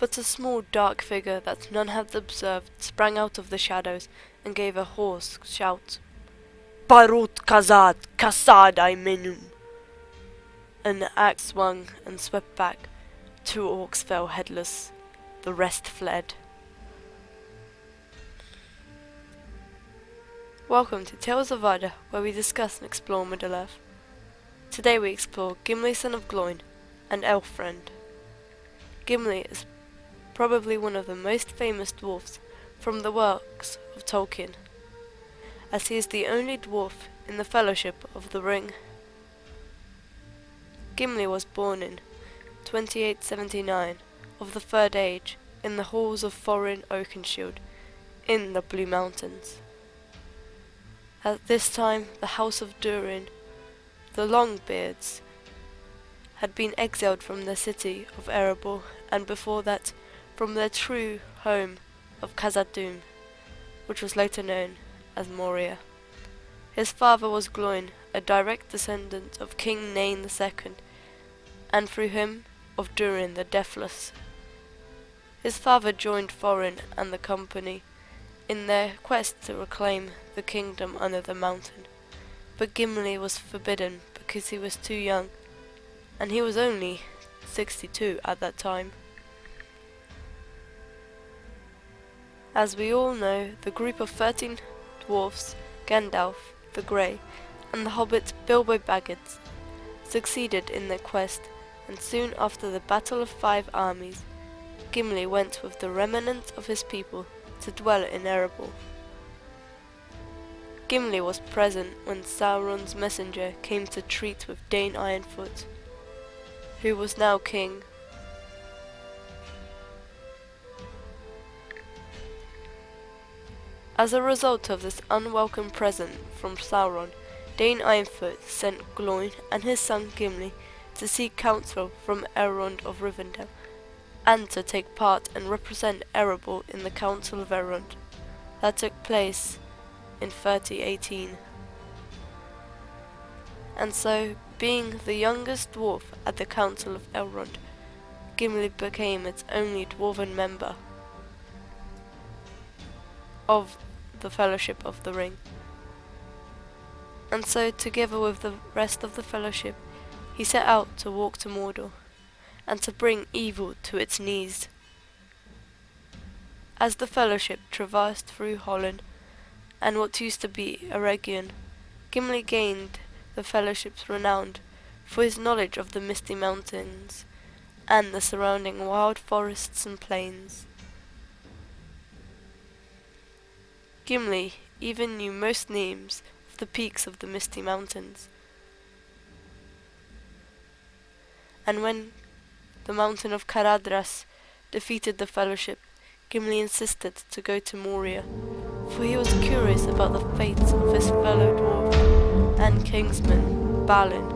but a small dark figure that none had observed sprang out of the shadows and gave a hoarse shout. Parut kazad, kasadai minum. An axe swung and swept back. 2 orcs fell headless. The rest fled. Welcome to Tales of Arda, where we discuss and explore Middle-earth. Today we explore Gimli, son of Gloin, and elf friend. Gimli is probably one of the most famous dwarfs from the works of Tolkien, as he is the only dwarf in the Fellowship of the Ring. Gimli was born in 2879 of the Third Age in the halls of Thorin Oakenshield in the Blue Mountains. At this time the House of Durin, the Longbeards, had been exiled from the city of Erebor, and before that from their true home of Khazad-dûm, which was later known as Moria. His father was Gloin, a direct descendant of King Nain II, and through him of Durin the Deathless. His father joined Thorin and the company in their quest to reclaim the kingdom under the mountain, but Gimli was forbidden because he was too young, and he was only 62 at that time. As we all know, the group of 13 dwarfs, Gandalf the Grey, and the hobbit Bilbo Baggins, succeeded in their quest, and soon after the Battle of 5 Armies, Gimli went with the remnant of his people to dwell in Erebor. Gimli was present when Sauron's messenger came to treat with Dane Ironfoot, who was now king. As a result of this unwelcome present from Sauron, Dane Ironfoot sent Gloin and his son Gimli to seek counsel from Elrond of Rivendell, and to take part and represent Erebor in the Council of Elrond that took place in 3018. And so, being the youngest dwarf at the Council of Elrond, Gimli became its only dwarven member of the Fellowship of the Ring. And so, together with the rest of the Fellowship, he set out to walk to Mordor, and to bring evil to its knees. As the Fellowship traversed through Holland and what used to be Eregion, Gimli gained the Fellowship's renown for his knowledge of the Misty Mountains and the surrounding wild forests and plains. Gimli even knew most names of the peaks of the Misty Mountains, and when the mountain of Caradhras defeated the Fellowship, Gimli insisted to go to Moria, for he was curious about the fate of his fellow dwarf and kingsman, Balin,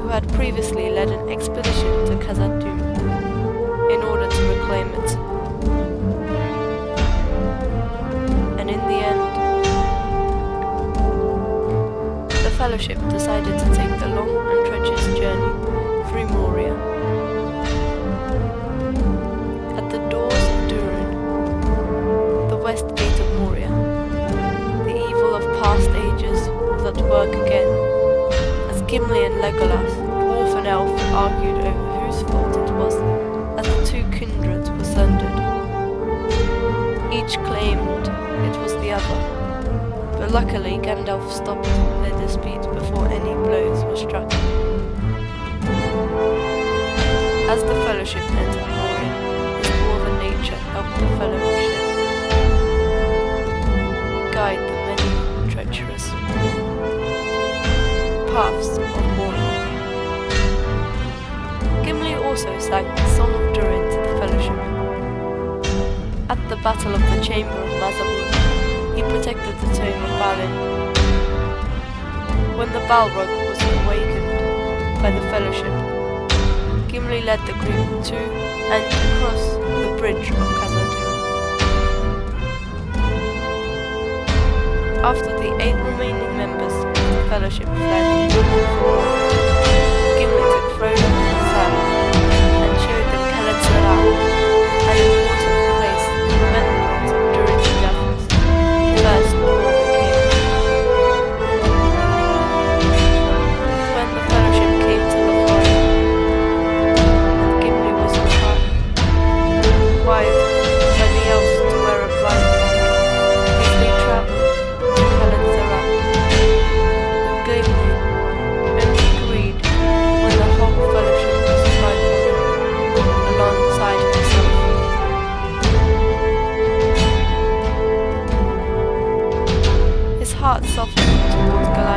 who had previously led an expedition to Khazad-dûm in order to reclaim it. And in the end, the Fellowship decided to take the long and treacherous journey through Moria. At the doors of Durin, the west gate of Moria, the evil of past ages was at work again, as Gimli and Legolas, dwarf and elf, argued over whose fault it was that the two kindreds were sundered. Each claimed it was the other, but luckily Gandalf stopped their dispute before any blows were struck. As the Fellowship entered Moria, his dwarven nature helped the Fellowship guide the many treacherous paths of Moria. Gimli also sang the Song of Durin to the Fellowship. At the Battle of the Chamber of Mazabul, he protected the tomb of Balin. When the Balrog was awakened by the Fellowship, Gimli led the group to and across the bridge of Khazad-dûm. After the 8 remaining members of the Fellowship fled, Gimli took Frodo and Sam and showed them Caladhras,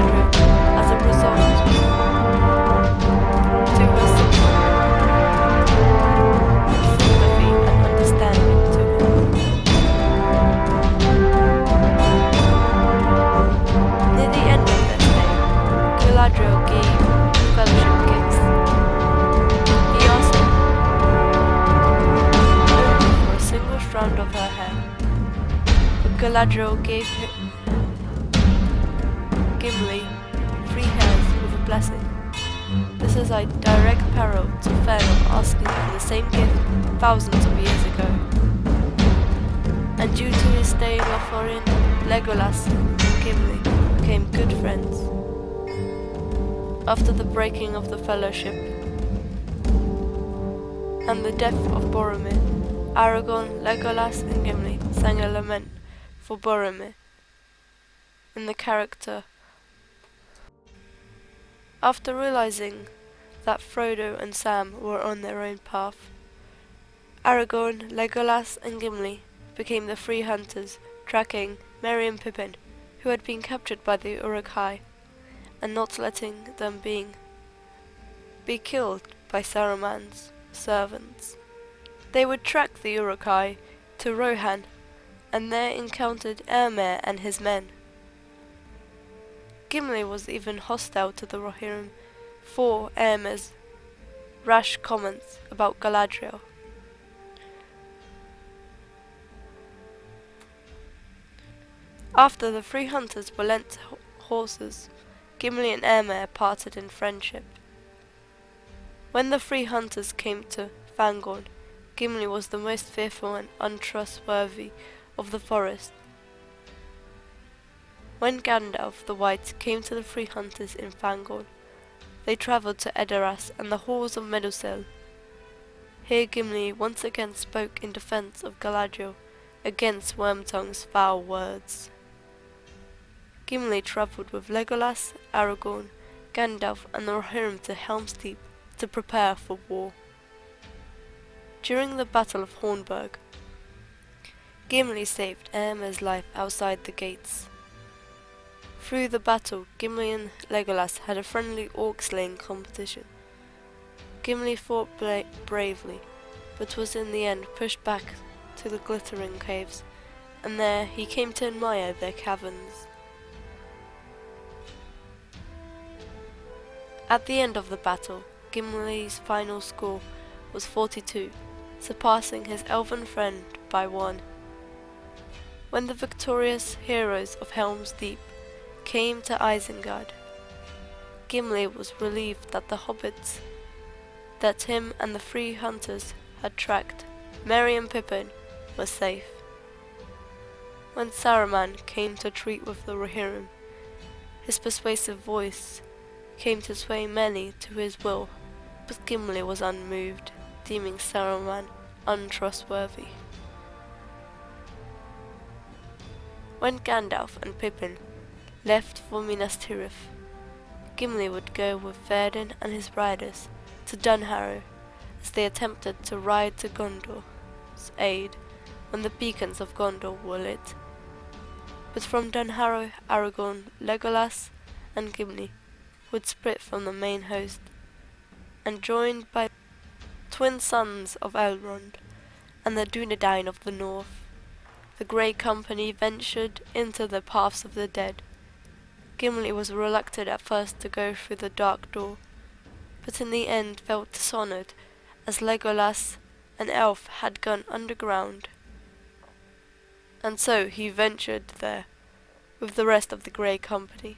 Galadriel as a result to her sympathy and understanding to her. Near the end of their stay, Galadriel gave fellowship gifts. He asked only for a single strand of her hair, but Galadriel gave Gimli 3 hairs with a blessing. This is a direct parallel to Valinor asking for the same gift thousands of years ago. And due to his stay in Lothlorien, Legolas and Gimli became good friends. After the breaking of the Fellowship and the death of Boromir, Aragorn, Legolas and Gimli sang a lament for Boromir in the character. After realizing that Frodo and Sam were on their own path, Aragorn, Legolas and Gimli became the 3 hunters tracking Merry and Pippin, who had been captured by the Uruk-hai, and not letting them be killed by Saruman's servants. They would track the Uruk-hai to Rohan, and there encountered Éomer and his men. Gimli was even hostile to the Rohirrim for Éomer's rash comments about Galadriel. After the 3 hunters were lent horses, Gimli and Éomer parted in friendship. When the 3 hunters came to Fangorn, Gimli was the most fearful and untrustworthy of the forest. When Gandalf the White came to the 3 hunters in Fangorn, they travelled to Edoras and the halls of Medusel. Here Gimli once again spoke in defence of Galadriel against Wormtongue's foul words. Gimli travelled with Legolas, Aragorn, Gandalf and the Rohirrim to Helm's Deep to prepare for war. During the Battle of Hornburg, Gimli saved Éomer's life outside the gates. Through the battle, Gimli and Legolas had a friendly orc-slaying competition. Gimli fought bravely, but was in the end pushed back to the glittering caves, and there he came to admire their caverns. At the end of the battle, Gimli's final score was 42, surpassing his elven friend by 1. When the victorious heroes of Helm's Deep came to Isengard, Gimli was relieved that the hobbits that him and the 3 hunters had tracked, Merry and Pippin, were safe. When Saruman came to treat with the Rohirrim, his persuasive voice came to sway many to his will, but Gimli was unmoved, deeming Saruman untrustworthy. When Gandalf and Pippin left for Minas Tirith, Gimli would go with Théoden and his riders to Dunharrow as they attempted to ride to Gondor's aid when the beacons of Gondor were lit. But from Dunharrow, Aragorn, Legolas and Gimli would split from the main host, and joined by twin sons of Elrond and the Dúnedain of the north, the Grey Company ventured into the paths of the dead. Gimli was reluctant at first to go through the dark door, but in the end felt dishonoured, as Legolas, an elf, had gone underground, and so he ventured there with the rest of the Grey Company.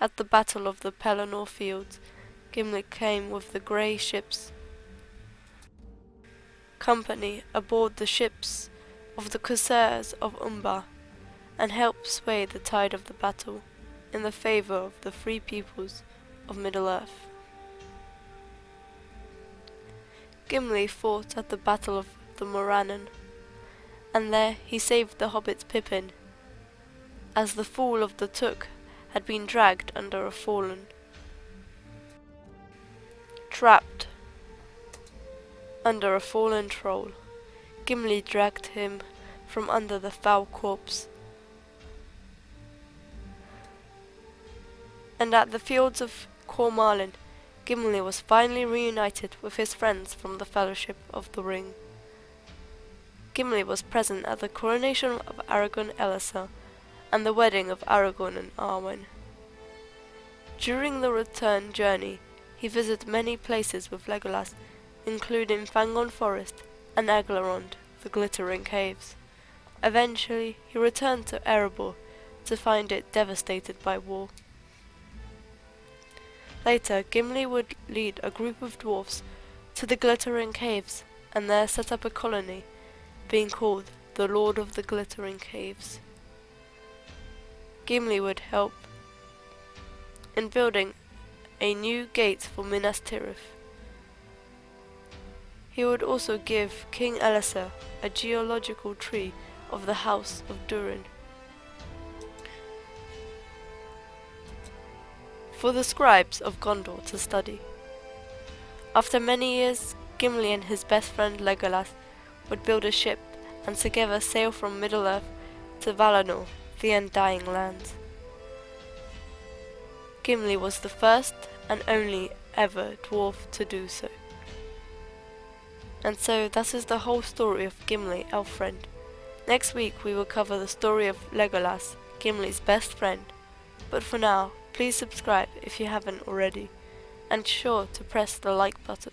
At the Battle of the Pelennor Fields, Gimli came with the Grey Ships Company aboard the ships of the Corsairs of Umbar, and helped sway the tide of the battle in the favour of the free peoples of Middle-earth. Gimli fought at the Battle of the Morannon, and there he saved the hobbit Pippin, as the Fool of the Took had been dragged under a fallen. Trapped under a fallen troll, Gimli dragged him from under the foul corpse, And at the fields of Cormalin, Gimli was finally reunited with his friends from the Fellowship of the Ring. Gimli was present at the coronation of Aragorn Elessar and the wedding of Aragorn and Arwen. During the return journey, he visited many places with Legolas, including Fangorn Forest and Aglarond, the Glittering Caves. Eventually, he returned to Erebor to find it devastated by war. Later, Gimli would lead a group of dwarfs to the Glittering Caves and there set up a colony, being called the Lord of the Glittering Caves. Gimli would help in building a new gate for Minas Tirith. He would also give King Elessar a geological tree of the House of Durin for the scribes of Gondor to study. After many years, Gimli and his best friend Legolas would build a ship and together sail from Middle-earth to Valinor, the Undying Lands. Gimli was the first and only ever dwarf to do so. And so that is the whole story of Gimli, our friend. Next week we will cover the story of Legolas, Gimli's best friend. But for now, please subscribe if you haven't already, and sure to press the like button.